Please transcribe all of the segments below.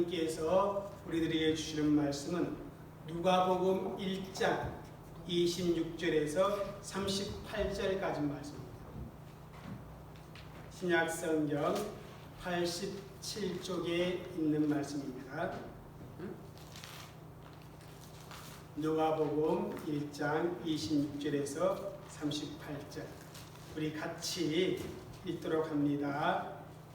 하나님께서 우리들에게 주시는 말씀은 누가복음 1장 26절에서 38절까지 말씀입니다. 신약성경 87쪽에 있는 말씀입니다. 누가복음 1장 26절에서 38절 우리 같이 읽도록 합니다.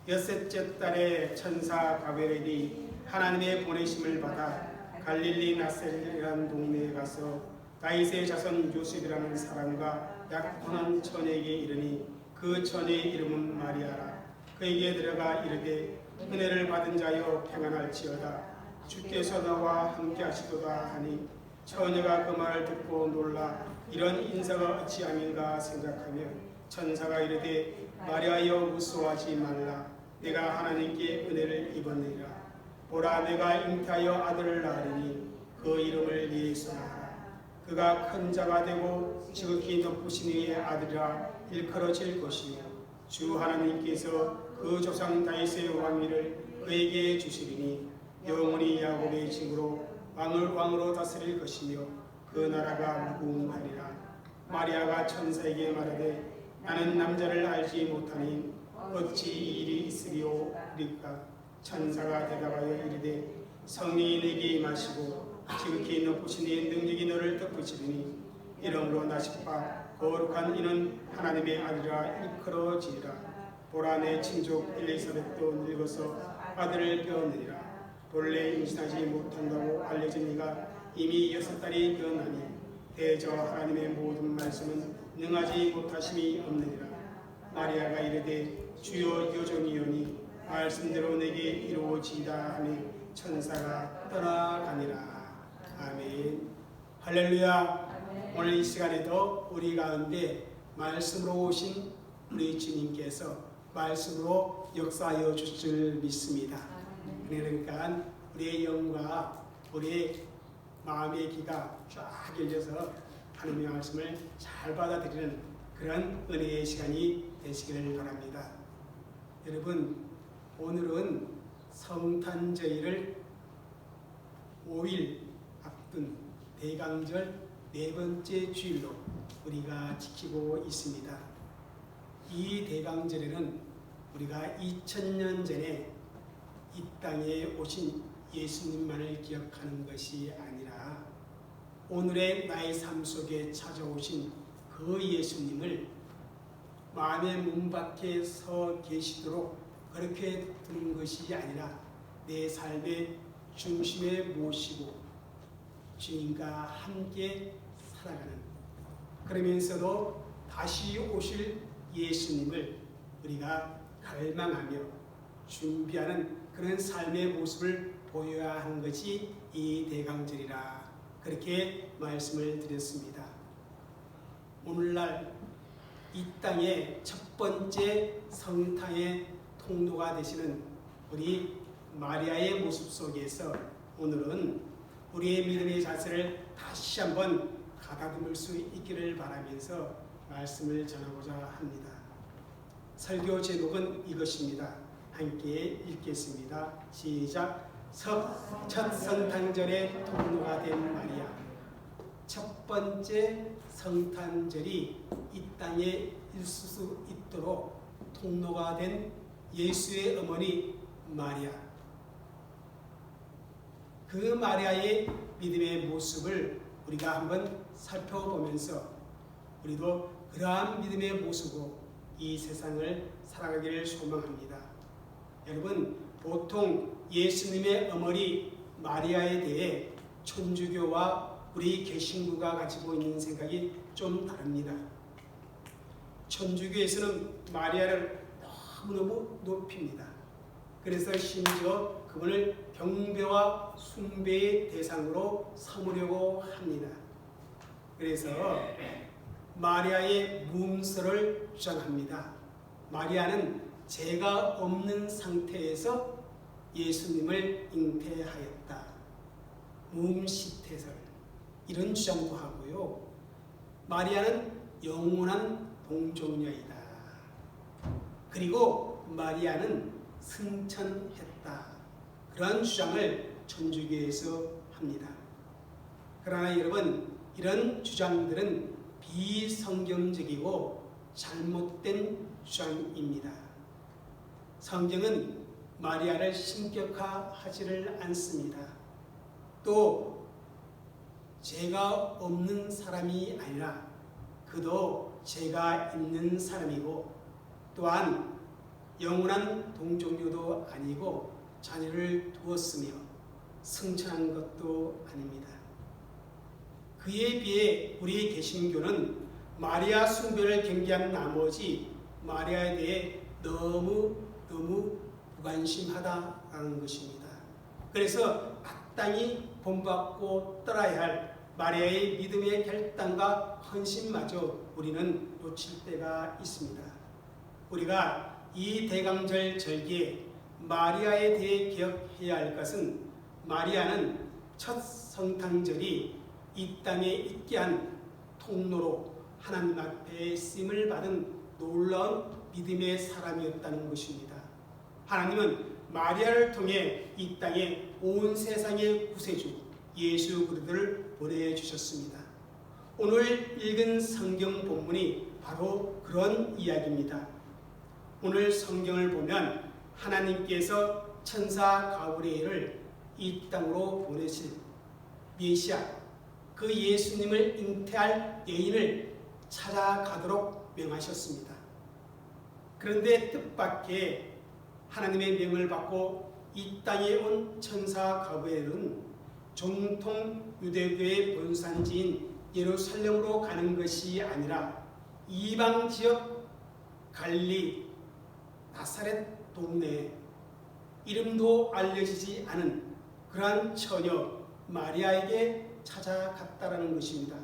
여섯째 달에 천사 가브리엘이 하나님의 보내심을 받아 갈릴리 나사렛이라는 동네에 가서 다윗의 자손 요셉이라는 사람과 약혼한 처녀에게 이르니 그 처녀의 이름은 마리아라. 그에게 들어가 이르되 은혜를 받은 자여 평안할지어다. 주께서 너와 함께 하시도다 하니 처녀가 그 말을 듣고 놀라 이런 인사가 어찌함인가 생각하며 천사가 이르되 마리아여 무서워하지 말라. 내가 하나님께 은혜를 입었느니라. 보라 내가 잉태하여 아들을 낳으리니 그 이름을 예수라 하라. 그가 큰 자가 되고 지극히 높으신 이의 아들이라 일컬어질 것이요 주 하나님께서 그 조상 다윗의 왕위를 그에게 주시리니 영원히 야곱의 집으로 왕으로 다스릴 것이며 그 나라가 무궁하리라. 마리아가 천사에게 말하되 나는 남자를 알지 못하니 어찌 이 일이 있으리오리까. 천사가 대답하여 이르되 성령이 내게 임하시고 지극히 높으신 이의 능력이 너를 덮으시리니 이러므로 나십바 거룩한 이는 하나님의 아들이라 일컬어지리라. 보라 내 친족 엘리사벳도 늙어서 아들을 배웠느니라. 본래 임신하지 못한다고 알려진 이가 이미 6달이 되었나니 대저 하나님의 모든 말씀은 능하지 못하심이 없느니라. 마리아가 이르되 주여 여종이오니 말씀대로 내게 이루어지이다 하니 천사가 떠나가니라. 아멘. 할렐루야. 오늘 이 시간에도 우리 가운데 말씀으로 오신 우리 주님께서 말씀으로 역사하여 주실 줄 믿습니다. 그러니까 우리의 영과 우리의 마음의 귀가 쫙 열려서 하나님의 말씀을 잘 받아들이는 그런 은혜의 시간이 되시기를 바랍니다. 여러분, 오늘은 성탄절을 5일 앞둔 대강절 네 번째 주일로 우리가 지키고 있습니다. 이 대강절에는 우리가 2000년 전에 이 땅에 오신 예수님만을 기억하는 것이 아니라 오늘의 나의 삶 속에 찾아오신 그 예수님을 마음의 문 밖에 서 계시도록 그렇게 두는 것이 아니라 내 삶의 중심에 모시고 주님과 함께 살아가는, 그러면서도 다시 오실 예수님을 우리가 갈망하며 준비하는 그런 삶의 모습을 보여야 하는 것이 이 대강절이라 그렇게 말씀을 드렸습니다. 오늘날 이 땅의 첫 번째 성탄의 통로가 되시는 우리 마리아의 모습 속에서 오늘은 우리의 믿음의 자세를 다시 한번 가다듬을 수 있기를 바라면서 말씀을 전하고자 합니다. 설교 제목은 이것입니다. 함께 읽겠습니다. 시작. 첫 성탄절의 통로가 된 마리아. 첫 번째 성탄절이 이 땅에 있을 수 있도록 통로가 된 예수의 어머니 마리아. 그 마리아의 믿음의 모습을 우리가 한번 살펴보면서 우리도 그러한 믿음의 모습으로 이 세상을 살아가기를 소망합니다. 여러분, 보통 예수님의 어머니 마리아에 대해 천주교와 우리 개신교가 가지고 있는 생각이 좀 다릅니다. 천주교에서는 마리아를 너무너무 높입니다. 그래서 심지어 그분을 경배와 숭배의 대상으로 삼으려고 합니다. 그래서 마리아의 무음서를 주장합니다. 마리아는 죄가 없는 상태에서 예수님을 잉태하였다. 무음시태설 이런 주장도 하고요. 마리아는 영원한 동정녀이다. 그리고 마리아는 승천했다. 그러한 주장을 천주교에서 합니다. 그러나 여러분, 이런 주장들은 비성경적이고 잘못된 주장입니다. 성경은 마리아를 신격화하지를 않습니다. 또 죄가 없는 사람이 아니라 그도 죄가 있는 사람이고 또한 영원한 동정녀도 아니고 자녀를 두었으며 승천한 것도 아닙니다. 그에 비해 우리 개신교는 마리아 숭배를 경계한 나머지 마리아에 대해 너무 무관심하다라는 것입니다. 그래서 마땅히 본받고 따라야 할 마리아의 믿음의 결단과 헌신마저 우리는 놓칠 때가 있습니다. 우리가 이 대강절 절기에 마리아에 대해 기억해야 할 것은 마리아는 첫 성탄절이 이 땅에 있게 한 통로로 하나님 앞에 쓰임을 받은 놀라운 믿음의 사람이었다는 것입니다. 하나님은 마리아를 통해 이 땅에 온 세상의 구세주 예수 그리스도를 보내주셨습니다. 오늘 읽은 성경 본문이 바로 그런 이야기입니다. 오늘 성경을 보면 하나님께서 천사 가브리엘을 이 땅으로 보내실 메시아, 그 예수님을 잉태할 여인을 찾아가도록 명하셨습니다. 그런데 뜻밖의 하나님의 명을 받고 이 땅에 온 천사 가브리엘은 정통 유대교의 본산지인 예루살렘으로 가는 것이 아니라 이방 지역 갈릴리 나사렛 동네에 이름도 알려지지 않은 그러한 처녀 마리아에게 찾아갔다라는 것입니다.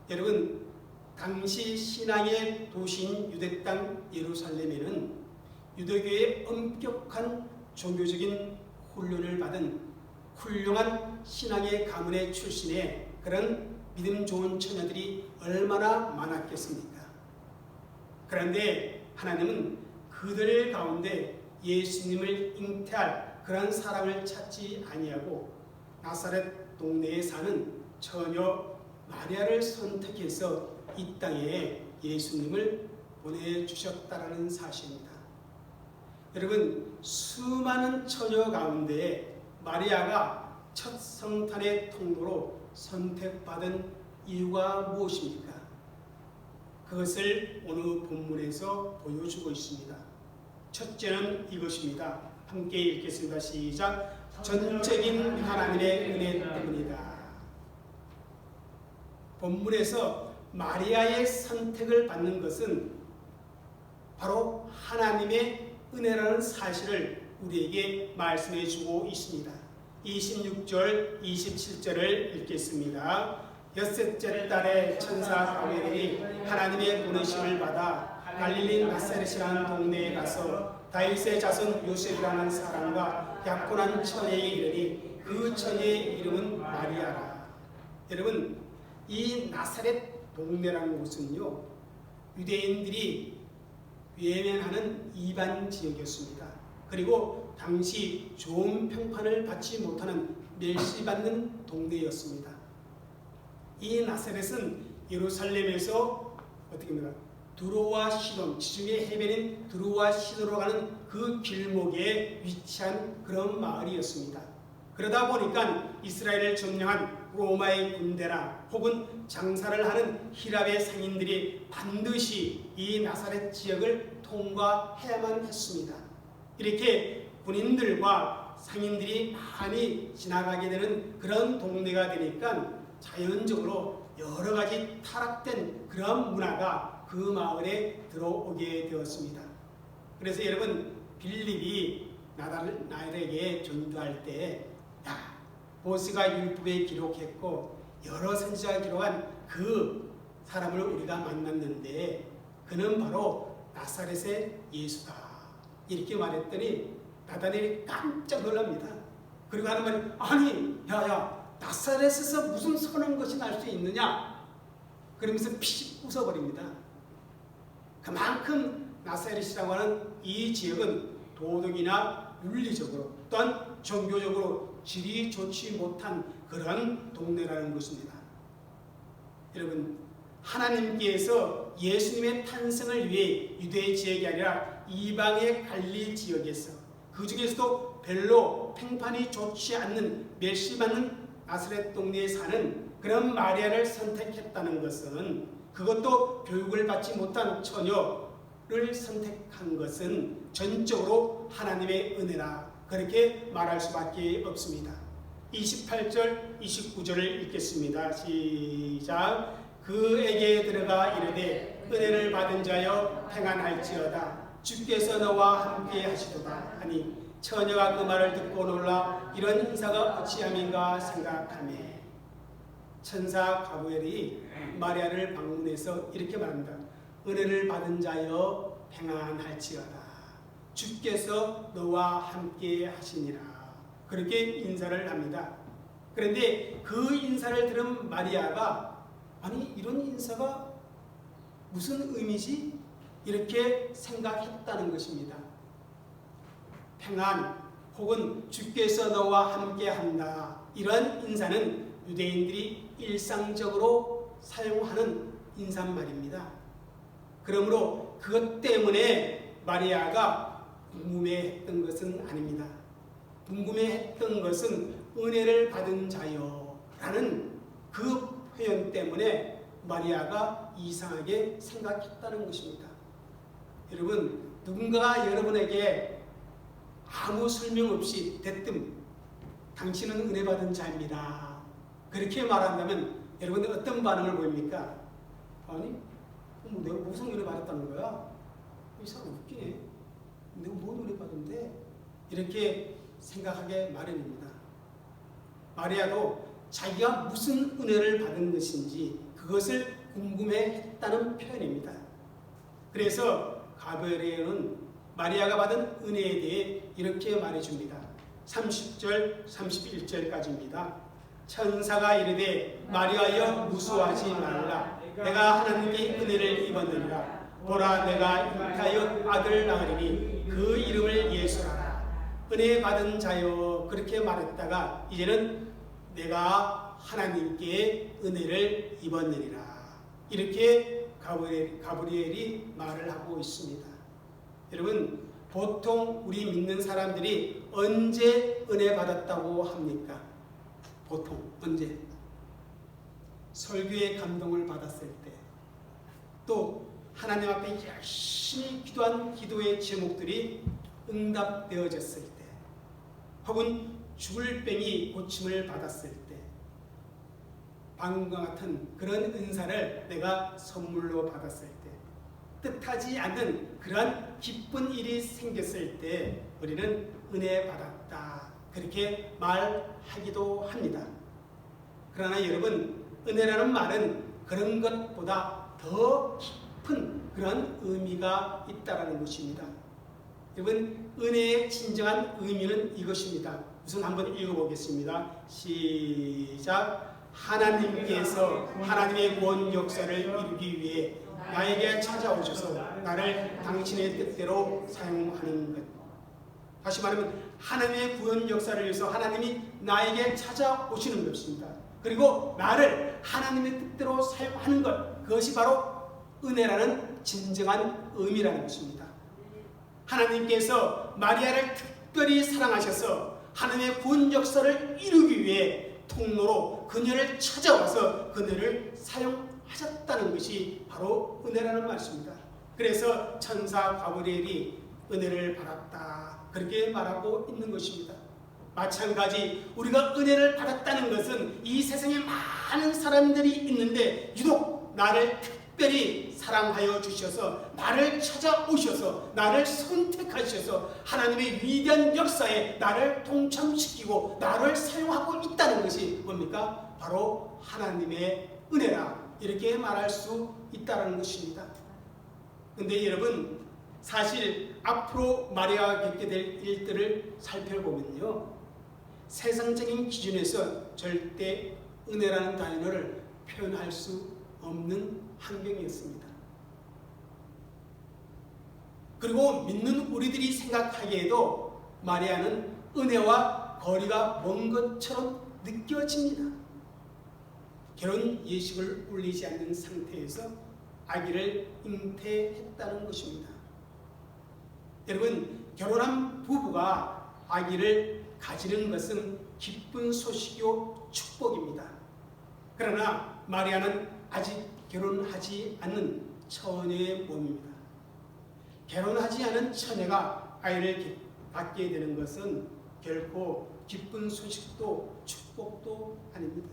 여러분, 당시 신앙의 도시인 유대 땅 예루살렘에는 유대교의 엄격한 종교적인 훈련을 받은 훌륭한 신앙의 가문의 출신의 그런 믿음 좋은 처녀들이 얼마나 많았겠습니까? 그런데 하나님은 그들 가운데 예수님을 잉태할 그런 사람을 찾지 아니하고 나사렛 동네에 사는 처녀 마리아를 선택해서 이 땅에 예수님을 보내주셨다라는 사실입니다. 여러분, 수많은 처녀 가운데 마리아가 첫 성탄의 통로로 선택받은 이유가 무엇입니까? 그것을 오늘 본문에서 보여주고 있습니다. 첫째는 이것입니다. 함께 읽겠습니다. 시작. 전적인 하나님의 은혜 때문이다. 본문에서 마리아의 선택을 받는 것은 바로 하나님의 은혜라는 사실을 우리에게 말씀해 주고 있습니다. 26절, 27절을 읽겠습니다. 엿새째 달에 천사 가브리엘이 하나님의 보내심을 받아 갈릴리 나사렛이라는 동네에 가서 다윗의 자손 요셉이라는 사람과 약혼한 처녀에 이르니 그 처녀의 이름은 마리아라. 여러분, 이 나사렛 동네라는 곳은요, 유대인들이 외면하는 이반 지역이었습니다. 그리고 당시 좋은 평판을 받지 못하는 멸시받는 동네였습니다. 이 나사렛은 예루살렘에서 어떻게 합니까? 두로와 시돈, 지중해 해변인 두로와 시돈으로 가는 그 길목에 위치한 그런 마을이었습니다. 그러다 보니까 이스라엘을 점령한 로마의 군대나 혹은 장사를 하는 히랍의 상인들이 반드시 이 나사렛 지역을 통과해야만 했습니다. 이렇게 군인들과 상인들이 많이 지나가게 되는 그런 동네가 되니까 자연적으로 여러 가지 타락된 그런 문화가 그 마을에 들어오게 되었습니다. 그래서 여러분, 빌립이 나달에게 전도할 때 모세가 율법에 기록했고 여러 선지자가 기록한 그 사람을 우리가 만났는데 그는 바로 나사렛의 예수다 이렇게 말했더니 나다넬이 깜짝 놀랍니다. 그리고 하는 말이 아니 야야 나사렛에서 무슨 선한 것이 날 수 있느냐 그러면서 피식 웃어버립니다. 그만큼 나사렛이라고 하는 이 지역은 도덕이나 윤리적으로 또한 종교적으로 질이 좋지 못한 그런 동네라는 것입니다. 여러분, 하나님께서 예수님의 탄생을 위해 유대 지역이 아니라 이방의 갈릴리 지역에서 그 중에서도 별로 평판이 좋지 않는 멸시받는 나사렛 동네에 사는 그런 마리아를 선택했다는 것은, 그것도 교육을 받지 못한 처녀를 선택한 것은 전적으로 하나님의 은혜라, 그렇게 말할 수밖에 없습니다. 28절 29절을 읽겠습니다. 시작. 그에게 들어가 이르되 은혜를 받은 자여 평안할지어다. 주께서 너와 함께 하시도다 하니 처녀가 그 말을 듣고 놀라 이런 인사가 어찌함인가 생각하며, 천사 가브리엘이 마리아를 방문해서 이렇게 말합니다. 은혜를 받은 자여 평안할지어다. 주께서 너와 함께 하시니라. 그렇게 인사를 합니다. 그런데 그 인사를 들은 마리아가, 아니 이런 인사가 무슨 의미지? 이렇게 생각했다는 것입니다. 평안 혹은 주께서 너와 함께 한다, 이런 인사는 유대인들이 일상적으로 사용하는 인사말입니다. 그러므로 그것 때문에 마리아가 궁금해했던 것은 아닙니다. 궁금해했던 것은 은혜를 받은 자여 라는 그 표현 때문에 마리아가 이상하게 생각했다는 것입니다. 여러분, 누군가가 여러분에게 아무 설명 없이 대뜸 당신은 은혜 받은 자입니다, 그렇게 말한다면 여러분들 어떤 반응을 보입니까? 아니, 내가 무슨 은혜 받았다는 거야? 이 사람 웃기네. 내가 뭔 은혜 받은데? 이렇게 생각하게 마련입니다. 마리아도 자기가 무슨 은혜를 받은 것인지 그것을 궁금해했다는 표현입니다. 그래서 가브리엘은 마리아가 받은 은혜에 대해 이렇게 말해줍니다. 30절 31절까지입니다. 천사가 이르되 마리아여 무수하지 말라. 내가 하나님께 은혜를 입었느니라. 보라, 내가 잉타하여 아들을 낳으리니 그 이름을 예수라라. 은혜 받은 자여, 그렇게 말했다가 이제는 내가 하나님께 은혜를 입었느니라, 이렇게 가브리엘이 말을 하고 있습니다. 여러분, 보통 우리 믿는 사람들이 언제 은혜 받았다고 합니까? 보통 언제? 설교의 감동을 받았을 때, 또 하나님 앞에 열심히 기도한 기도의 제목들이 응답되어졌을 때, 혹은 죽을 병이 고침을 받았을 때, 방금과 같은 그런 은사를 내가 선물로 받았을 때, 뜻하지 않는 그러한 기쁜 일이 생겼을 때 우리는 은혜 받았다, 그렇게 말하기도 합니다. 그러나 여러분, 은혜라는 말은 그런 것보다 더 깊은 그런 의미가 있다는 것입니다. 여러분, 은혜의 진정한 의미는 이것입니다. 우선 한번 읽어보겠습니다. 시작. 하나님께서 하나님의 구원 역사를 이루기 위해 나에게 찾아오셔서 나를 당신의 뜻대로 사용하는 것. 다시 말하면 하나님의 구원 역사를 위해서 하나님이 나에게 찾아오시는 것입니다. 그리고 나를 하나님의 뜻대로 사용하는 것, 그것이 바로 은혜라는 진정한 의미라는 것입니다. 하나님께서 마리아를 특별히 사랑하셔서 하나님의 구원 역사를 이루기 위해 통로로 그녀를 찾아와서 그녀를 사용하셨다는 것이 바로 은혜라는 말씀입니다. 그래서 천사 가브리엘이 은혜를 받았다, 그렇게 말하고 있는 것입니다. 마찬가지 우리가 은혜를 받았다는 것은 이 세상에 많은 사람들이 있는데 유독 나를 특별히 사랑하여 주셔서 나를 찾아오셔서 나를 선택하셔서 하나님의 위대한 역사에 나를 동참시키고 나를 사용하고 있다는 것이 뭡니까? 바로 하나님의 은혜라, 이렇게 말할 수 있다는 것입니다. 그런데 여러분, 사실 앞으로 마리아가 겪게 될 일들을 살펴보면요, 세상적인 기준에서 절대 은혜라는 단어를 표현할 수 없는 환경이었습니다. 그리고 믿는 우리들이 생각하기에도 마리아는 은혜와 아기와 거리가 먼 것처럼 느껴집니다. 결혼 예식을 올리지 않는 상태에서 아기를 잉태했다는 것입니다. 여러분, 결혼한 부부가 아기를 가지는 것은 기쁜 소식이요 축복입니다. 그러나 마리아는 아직 결혼하지 않는 처녀의 몸입니다. 결혼하지 않은 처녀가 아이를 갖게 되는 것은 결코 기쁜 소식도 축복도 아닙니다.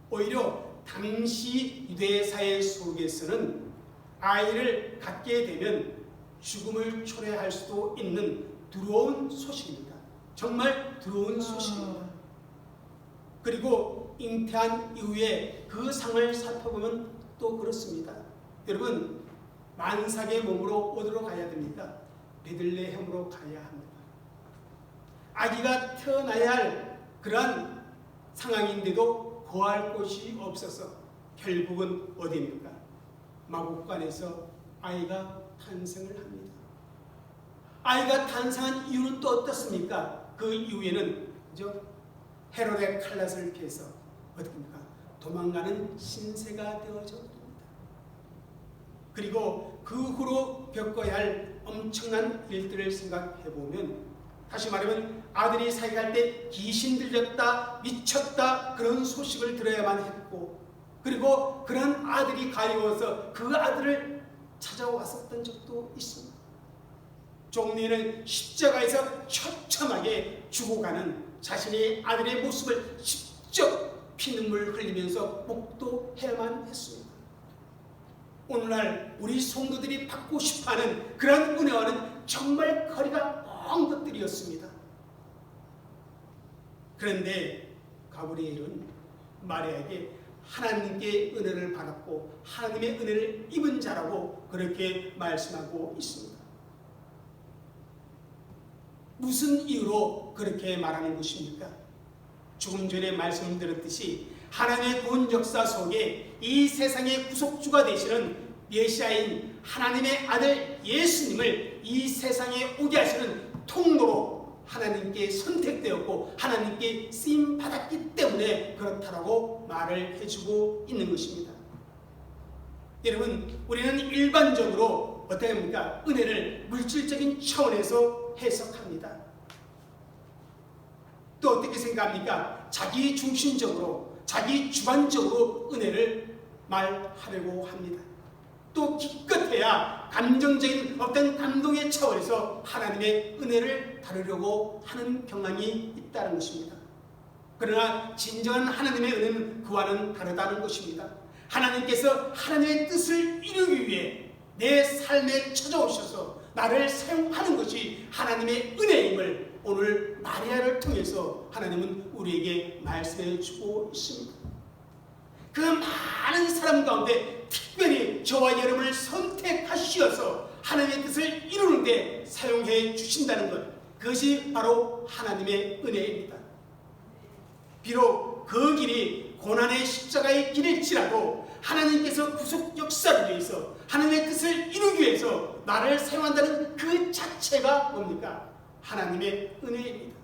오히려 당시 유대사회 속에서는 아이를 갖게 되면 죽음을 초래할 수도 있는 두려운 소식입니다. 정말 두려운 소식입니다. 그리고 잉태한 이후에 그 상을 살펴보면 또 그렇습니다. 여러분, 만삭의 몸으로 어디로 가야 됩니까? 베들레헴으로 가야 합니다. 아기가 태어나야 할 그러한 상황인데도 거할 곳이 없어서 결국은 어디입니까? 마국간에서 아이가 탄생을 합니다. 아이가 탄생한 이유는 또 어떻습니까? 그 이후에는 그죠? 헤롯의 칼날을 피해서 어떻습니까? 도망가는 신세가 되어졌습니다. 그리고 그 후로 겪어야 할 엄청난 일들을 생각해보면, 다시 말하면 아들이 사역할 때 귀신 들렸다, 미쳤다 그런 소식을 들어야만 했고, 그리고 그런 아들이 가리워서 그 아들을 찾아왔었던 적도 있습니다. 종리는 십자가에서 처참하게 죽어가는 자신의 아들의 모습을 직접 피눈물 흘리면서 목도해야만 했습니다. 오늘날 우리 성도들이 받고 싶어하는 그런 은혜와는 정말 거리가 먼 것들이었습니다. 그런데 가브리엘은 마리아에게 하나님께 은혜를 받았고 하나님의 은혜를 입은 자라고 그렇게 말씀하고 있습니다. 무슨 이유로 그렇게 말하는 것입니까? 조금 전에 말씀드렸듯이 하나님의 구원 역사 속에 이 세상의 구속주가 되시는 메시아인 하나님의 아들 예수님을 이 세상에 오게 하시는 통로로 하나님께 선택되었고 하나님께 쓰임받았기 때문에 그렇다라고 말을 해주고 있는 것입니다. 여러분, 우리는 일반적으로 어떻게 합니까? 은혜를 물질적인 차원에서 해석합니다. 또 어떻게 생각합니까? 자기 중심적으로, 자기 주관적으로 은혜를 말하려고 합니다. 또 기껏해야 감정적인 어떤 감동의 차원에서 하나님의 은혜를 다루려고 하는 경향이 있다는 것입니다. 그러나 진정한 하나님의 은혜는 그와는 다르다는 것입니다. 하나님께서 하나님의 뜻을 이루기 위해 내 삶에 찾아오셔서 나를 사용하는 것이 하나님의 은혜임을 오늘 마리아를 통해서 하나님은 우리에게 말씀해 주고 있습니다. 그 많은 사람 가운데 특별히 저와 여러분을 선택하시어서 하나님의 뜻을 이루는 데 사용해 주신다는 것, 그것이 바로 하나님의 은혜입니다. 비록 그 길이 고난의 십자가의 길일지라도 하나님께서 구속 역사를 위해서 하나님의 뜻을 이루기 위해서 나를 사용한다는 그 자체가 뭡니까? 하나님의 은혜입니다.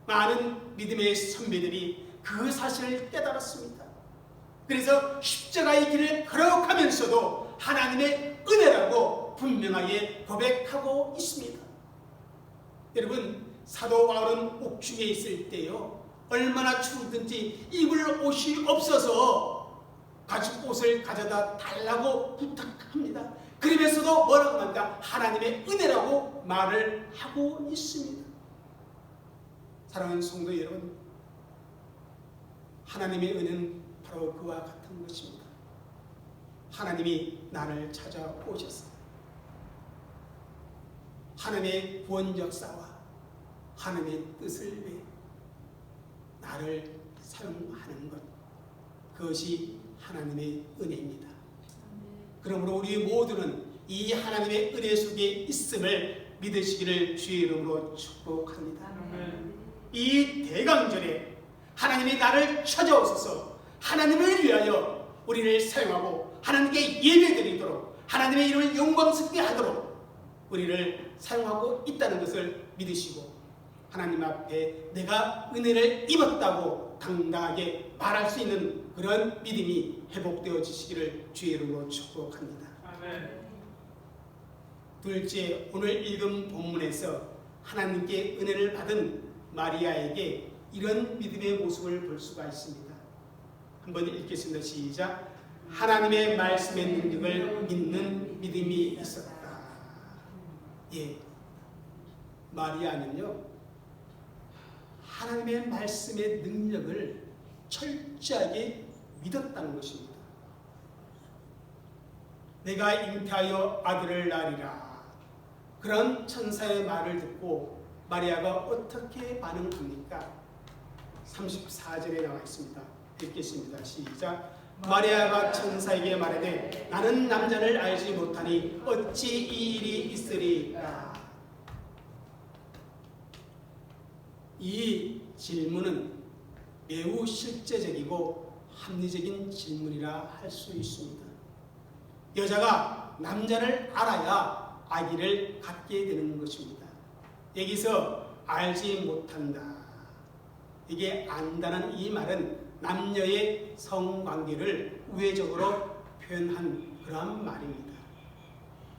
많은 믿음의 선배들이 그 사실을 깨달았습니다. 그래서 십자가의 길을 걸어가면서도 하나님의 은혜라고 분명하게 고백하고 있습니다. 여러분, 사도 바울은 옥중에 있을 때요, 얼마나 추우든지 입을 옷이 없어서 가죽 옷을 가져다 달라고 부탁합니다. 그러면서도 뭐라고 합니까? 하나님의 은혜라고 말을 하고 있습니다. 사랑하는 성도 여러분, 하나님의 은혜는 바로 그와 같은 것입니다. 하나님이 나를 찾아오셨어요. 하나님의 구원 역사와 하나님의 뜻을 위해 나를 사용하는 것, 그것이 하나님의 은혜입니다. 그러므로 우리 모두는 이 하나님의 은혜 속에 있음을 믿으시기를 주의 이름으로 축복합니다. 이 대강절에 하나님이 나를 찾아오셔서 하나님을 위하여 우리를 사용하고 하나님께 예배드리도록 하나님의 이름을 영광스럽게 하도록 우리를 사용하고 있다는 것을 믿으시고, 하나님 앞에 내가 은혜를 입었다고 당당하게 말할 수 있는 그런 믿음이 회복되어지시기를 주의 이름으로 축복합니다. 아멘. 둘째, 오늘 읽은 본문에서 하나님께 은혜를 받은 마리아에게 이런 믿음의 모습을 볼 수가 있습니다. 한번 읽겠습니다. 시작. 하나님의 말씀의 능력을 믿는 믿음이 있었다. 예, 마리아는요, 하나님의 말씀의 능력을 철저하게 믿었다는 것입니다. 내가 잉태하여 아들을 낳으리라. 그런 천사의 말을 듣고 마리아가 어떻게 반응합니까? 34절에 나와 있습니다. 읽겠습니다. 시작. 마리아가 천사에게 말하되 나는 남자를 알지 못하니 어찌 이 일이 있으리까? 이 질문은 매우 실제적이고 합리적인 질문이라 할 수 있습니다. 여자가 남자를 알아야 아기를 갖게 되는 것입니다. 여기서 알지 못한다. 이게 안다는 이 말은 남녀의 성관계를 우회적으로 표현한 그런 말입니다.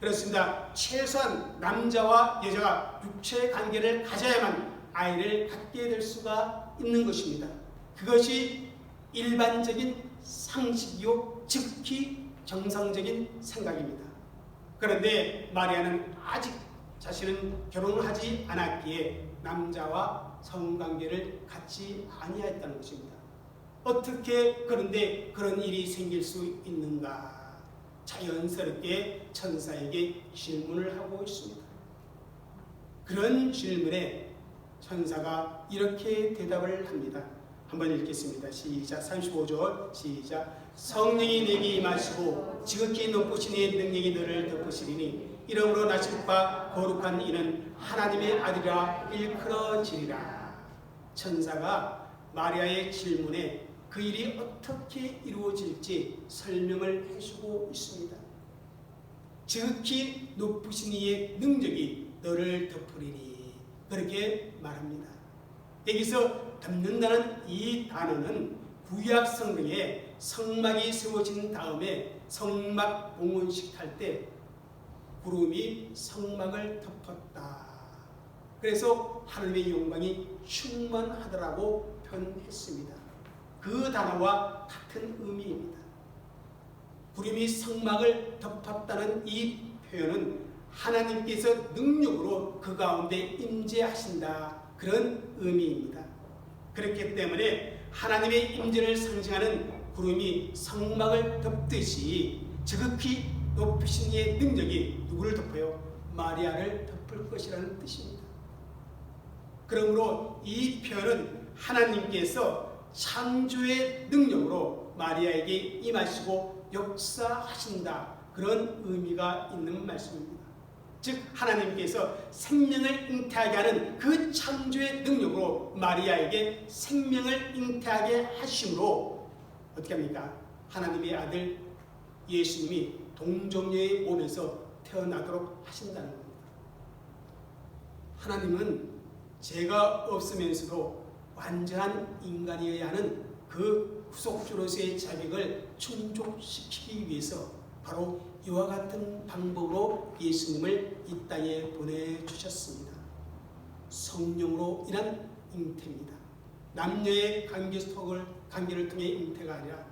그렇습니다. 최소한 남자와 여자가 육체 관계를 가져야만 아이를 갖게 될 수가 있는 것입니다. 그것이 일반적인 상식이요, 즉히 정상적인 생각입니다. 그런데 마리아는 아직 자신은 결혼을 하지 않았기에 남자와 성관계를 갖지 아니하였다는 것입니다. 어떻게 그런데 그런 일이 생길 수 있는가? 자연스럽게 천사에게 질문을 하고 있습니다. 그런 질문에 천사가 이렇게 대답을 합니다. 한번 읽겠습니다. 시작. 35절 시작. 성령이 내게 임하시고 지극히 높으신 이의 능력이 너를 덮으시리니 이러므로 나실 바 거룩한 이는 하나님의 아들이라 일컬어지리라. 천사가 마리아의 질문에 그 일이 어떻게 이루어질지 설명을 해주고 있습니다. 지극히 높으신 이의 능력이 너를 덮으리니 그렇게 말합니다. 여기서 덮는다는 이 단어는 구약 성경에 성막이 세워진 다음에 성막 봉헌식 할 때 구름이 성막을 덮었다. 그래서 하나님의 영광이 충만하더라고 표현했습니다. 그 단어와 같은 의미입니다. 구름이 성막을 덮었다는 이 표현은 하나님께서 능력으로 그 가운데 임재하신다, 그런 의미입니다. 그렇기 때문에 하나님의 임재를 상징하는 구름이 성막을 덮듯이 지극히 높으신 이의 능력이 누구를 덮어요? 마리아를 덮을 것이라는 뜻입니다. 그러므로 이 표현은 하나님께서 창조의 능력으로 마리아에게 임하시고 역사하신다, 그런 의미가 있는 말씀입니다. 즉 하나님께서 생명을 잉태하게 하는 그 창조의 능력으로 마리아에게 생명을 잉태하게 하심으로 어떻게 합니까? 하나님의 아들 예수님이 동정녀의 몸에서 태어나도록 하신다는 겁니다. 하나님은 죄가 없으면서도 완전한 인간이어야 하는 그 구속주로서의 자격을 충족시키기 위해서 바로 이와 같은 방법으로 예수님을 이 땅에 보내주셨습니다. 성령으로 인한 잉태입니다. 남녀의 관계를 통해 잉태가 아니라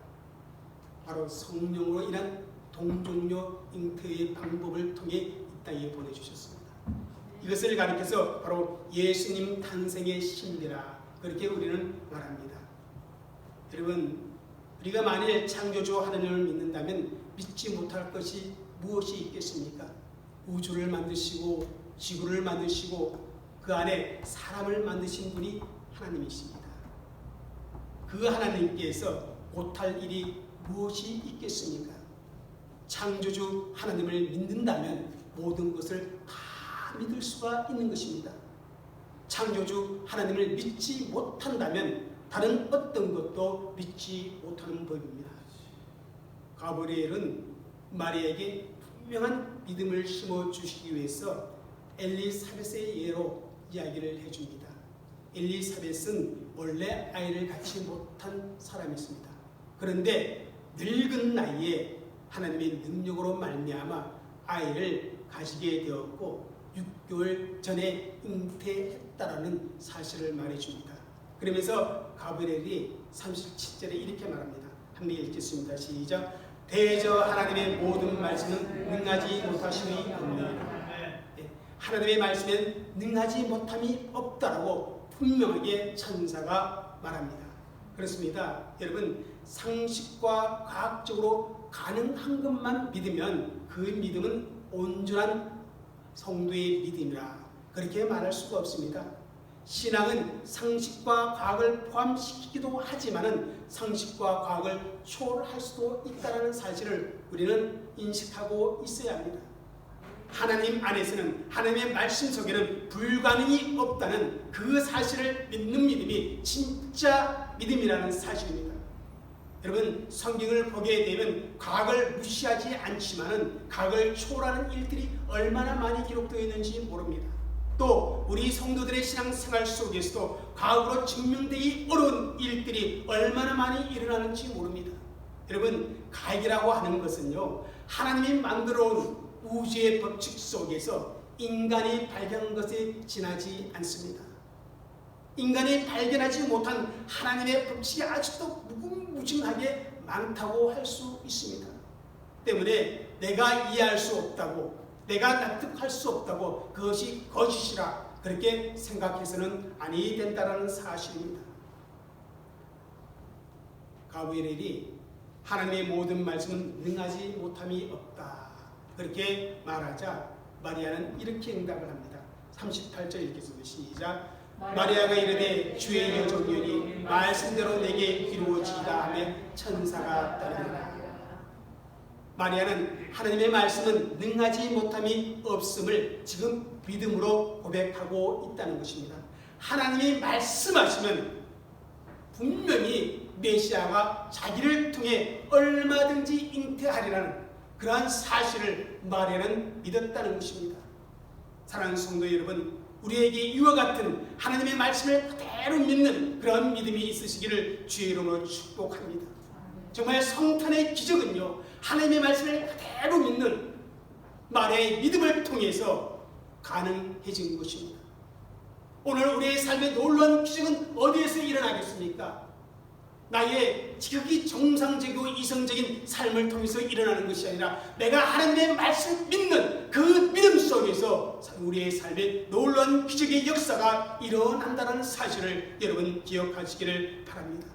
바로 성령으로 인한 동정녀 잉태의 방법을 통해 이 땅에 보내주셨습니다. 이것을 가리켜서 바로 예수님 탄생의 신비라, 그렇게 우리는 말합니다. 여러분, 우리가 만일 창조주 하나님을 믿는다면 믿지 못할 것이 무엇이 있겠습니까? 우주를 만드시고 지구를 만드시고 그 안에 사람을 만드신 분이 하나님이십니다. 그 하나님께서 못할 일이 무엇이 있겠습니까? 창조주 하나님을 믿는다면 모든 것을 다 믿을 수가 있는 것입니다. 창조주 하나님을 믿지 못한다면 다른 어떤 것도 믿지 못하는 법입니다. 가브리엘은 마리아에게 분명한 믿음을 심어주시기 위해서 엘리사벳의 예로 이야기를 해줍니다. 엘리사벳은 원래 아이를 갖지 못한 사람이었습니다. 그런데 늙은 나이에 하나님의 능력으로 말미암아 아이를 가지게 되었고 6개월 전에 잉태했다라는 사실을 말해줍니다. 그러면서 가브리엘이 37절에 이렇게 말합니다. 함께 읽겠습니다. 시작. 대저 하나님의 모든 말씀은 능하지 못하심이 없느니라. 하나님의 말씀엔 능하지 못함이 없다라고 분명하게 천사가 말합니다. 그렇습니다. 여러분, 상식과 과학적으로 가능한 것만 믿으면 그 믿음은 온전한 성도의 믿음이라 그렇게 말할 수가 없습니다. 신앙은 상식과 과학을 포함시키기도 하지만은 상식과 과학을 초월할 수도 있다는 사실을 우리는 인식하고 있어야 합니다. 하나님 안에서는, 하나님의 말씀 속에는 불가능이 없다는 그 사실을 믿는 믿음이 진짜 믿음이라는 사실입니다. 여러분, 성경을 보게 되면 과학을 무시하지 않지만은 과학을 초월하는 일들이 얼마나 많이 기록되어 있는지 모릅니다. 또 우리 성도들의 신앙생활 속에서도 과학으로 증명되기 어려운 일들이 얼마나 많이 일어나는지 모릅니다. 여러분, 과학이라고 하는 것은요, 하나님이 만들어온 우주의 법칙 속에서 인간이 발견한 것에 지나지 않습니다. 인간이 발견하지 못한 하나님의 법칙이 아직도 무궁무진하게 많다고 할 수 있습니다. 때문에 내가 이해할 수 없다고, 내가 납득할 수 없다고 그것이 거짓이라 그렇게 생각해서는 아니 된다는 사실입니다. 가브리엘이 하나님의 모든 말씀은 능하지 못함이 없다 그렇게 말하자 마리아는 이렇게 응답을 합니다. 38절 읽겠습니다. 시작. 마리아가 이르되 주의 여종이니 말씀대로 내게 이루어지이다 하며 천사가 따르니라. 마리아는 하나님의 말씀은 능하지 못함이 없음을 지금 믿음으로 고백하고 있다는 것입니다. 하나님이 말씀하시면 분명히 메시아가 자기를 통해 얼마든지 잉태하리라는 그러한 사실을 마리아는 믿었다는 것입니다. 사랑하는 성도 여러분, 우리에게 이와 같은 하나님의 말씀을 그대로 믿는 그런 믿음이 있으시기를 주의 이름으로 축복합니다. 정말 성탄의 기적은요, 하나님의 말씀을 그대로 믿는 마리아의 믿음을 통해서 가능해진 것입니다. 오늘 우리의 삶의 놀라운 기적은 어디에서 일어나겠습니까? 나의 지극히 정상적이고 이성적인 삶을 통해서 일어나는 것이 아니라 내가 하나님의 말씀을 믿는 그 믿음 속에서 우리의 삶에 놀라운 기적의 역사가 일어난다는 사실을 여러분 기억하시기를 바랍니다.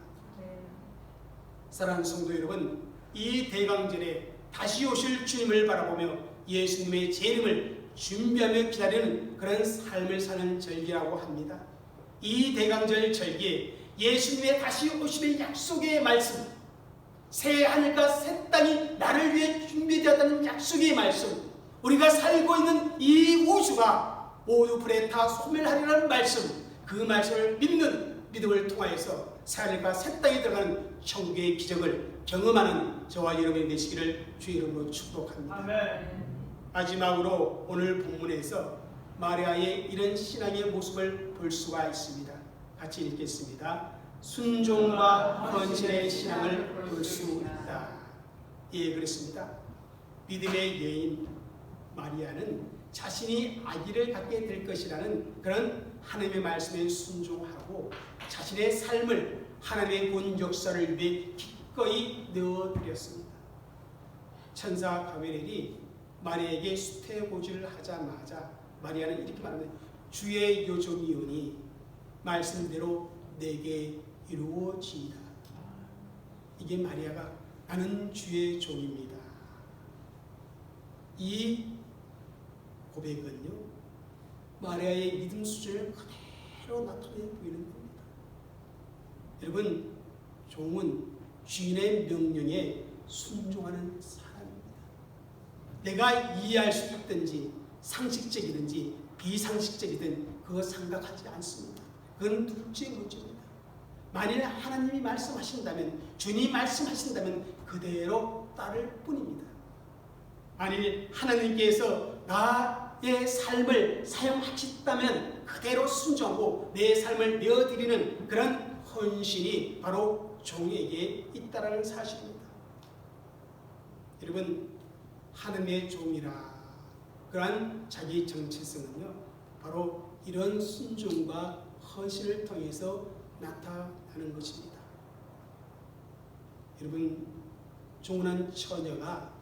사랑하는 성도 여러분, 이 대강절에 다시 오실 주님을 바라보며 예수님의 재림을 준비하며 기다리는 그런 삶을 사는 절기라고 합니다. 이 대강절 절기에 예수님의 다시 오심의 약속의 말씀, 새 하늘과 새 땅이 나를 위해 준비되었다는 약속의 말씀, 우리가 살고 있는 이 우주가 모두 불에 타 소멸하리라는 말씀, 그 말씀을 믿는 믿음을 통하여서 새 하늘과 새 땅에 들어가는 천국의 기적을 경험하는 저와 여러분이 되시기를 주의 이름으로 축복합니다. 아멘. 마지막으로 오늘 본문에서 마리아의 이런 신앙의 모습을 볼 수가 있습니다. 같이 읽겠습니다. 순종과 헌신의 신앙을 볼 수 있다. 예, 그렇습니다. 믿음의 여인 마리아는 자신이 아기를 갖게 될 것이라는 그런 하나님의 말씀에 순종하고 자신의 삶을 하나님의 본 역사를 위해 기꺼이 넣어드렸습니다. 천사 가브리엘이 마리아에게 수태고지를 하자마자 마리아는 이렇게 말합니다. 주의 여종이오니 말씀대로 내게 이루어지이다. 이게 마리아가 나는 주의 종입니다. 이 고백은요, 마리아의 믿음 수준을 그대로 나타내 보이는 겁니다. 여러분, 종은 주인의 명령에 순종하는 사람입니다. 내가 이해할 수 있든지 상식적이든지 비상식적이든 그거 생각하지 않습니다. 그건 둘째 문제입니다. 만일 하나님이 말씀하신다면, 주님이 말씀하신다면 그대로 따를 뿐입니다. 만일 하나님께서 나 마리아의 삶을 사용하셨다면 그대로 순종하고 내 삶을 내어드리는 그런 헌신이 바로 종에게 있다는 사실입니다. 여러분, 하나님의 종이라 그러한 자기 정체성은요, 바로 이런 순종과 헌신을 통해서 나타나는 것입니다. 여러분, 종혼한 처녀가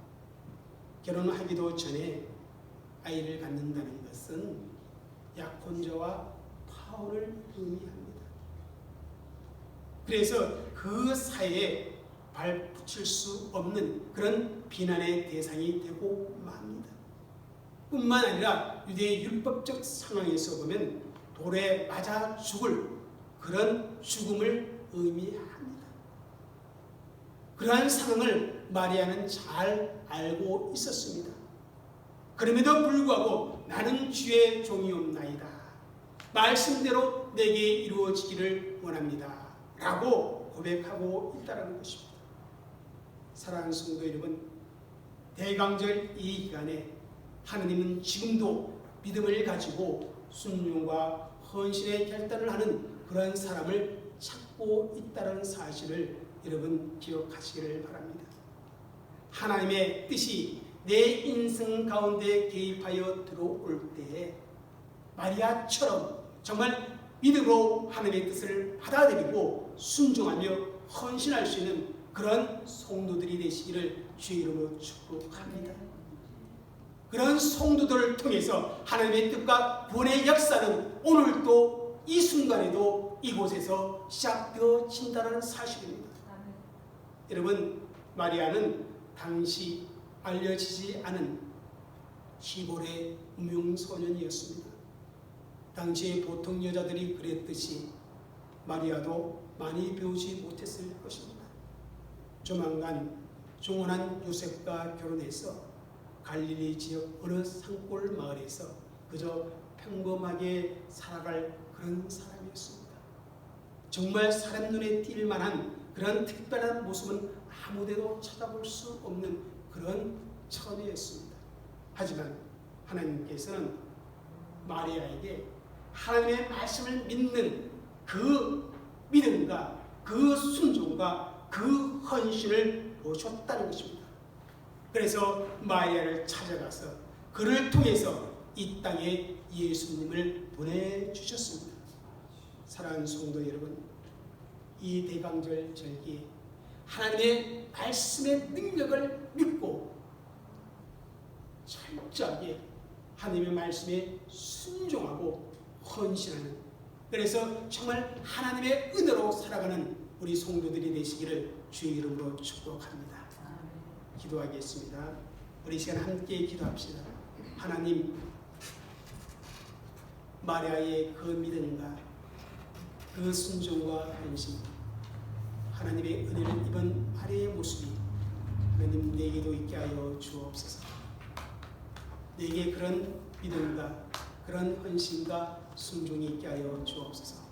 결혼하기도 전에 아이를 갖는다는 것은 약혼자와 파혼을 의미합니다. 그래서 그 사이에 발붙일 수 없는 그런 비난의 대상이 되고 맙니다. 뿐만 아니라 유대의 율법적 상황에서 보면 돌에 맞아 죽을 그런 죽음을 의미합니다. 그러한 상황을 마리아는 잘 알고 있었습니다. 그럼에도 불구하고 나는 주의 종이옵나이다. 말씀대로 내게 이루어지기를 원합니다. 라고 고백하고 있다는 것입니다. 사랑하는 성도 여러분, 대강절 이 기간에 하나님은 지금도 믿음을 가지고 순종과 헌신의 결단을 하는 그런 사람을 찾고 있다는 사실을 여러분 기억하시기를 바랍니다. 하나님의 뜻이 내 인생 가운데 개입하여 들어올 때에 마리아처럼 정말 믿음으로 하나님의 뜻을 받아들이고 순종하며 헌신할 수 있는 그런 성도들이 되시기를 주의 이름으로 축복합니다. 그런 성도들을 통해서 하나님의 뜻과 구원의 역사는 오늘도 이 순간에도 이곳에서 시작되어진다는 사실입니다. 여러분, 마리아는 당시 알려지지 않은 시골의 무명소년이었습니다. 당시에 보통 여자들이 그랬듯이 마리아도 많이 배우지 못했을 것입니다. 조만간 종혼한 요셉과 결혼해서 갈릴리 지역 어느 산골 마을에서 그저 평범하게 살아갈 그런 사람이었습니다. 정말 사람 눈에 띌 만한 그런 특별한 모습은 아무데도 찾아볼 수 없는 그런 처녀였습니다. 하지만 하나님께서는 마리아에게 하나님의 말씀을 믿는 그 믿음과 그 순종과 그 헌신을 보셨다는 것입니다. 그래서 마리아를 찾아가서 그를 통해서 이 땅에 예수님을 보내주셨습니다. 사랑하는 성도 여러분, 이 대강절 절기에 하나님의 말씀의 능력을 믿고 철저하게 하나님의 말씀에 순종하고 헌신하는, 그래서 정말 하나님의 은혜로 살아가는 우리 성도들이 되시기를 주의 이름으로 축복합니다. 기도하겠습니다. 우리 이 시간 함께 기도합시다. 하나님, 마리아의 그 믿음과 그 순종과 헌신, 하나님의 은혜를 입은 마리아의 모습이 하나님 내게도 있게 하여 주옵소서. 내게 그런 믿음과 그런 헌신과 순종이 있게 하여 주옵소서.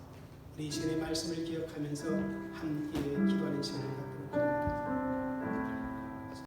우리 이 시간의 말씀을 기억하면서 함께 기도하는 시간을 갖도록 합니다.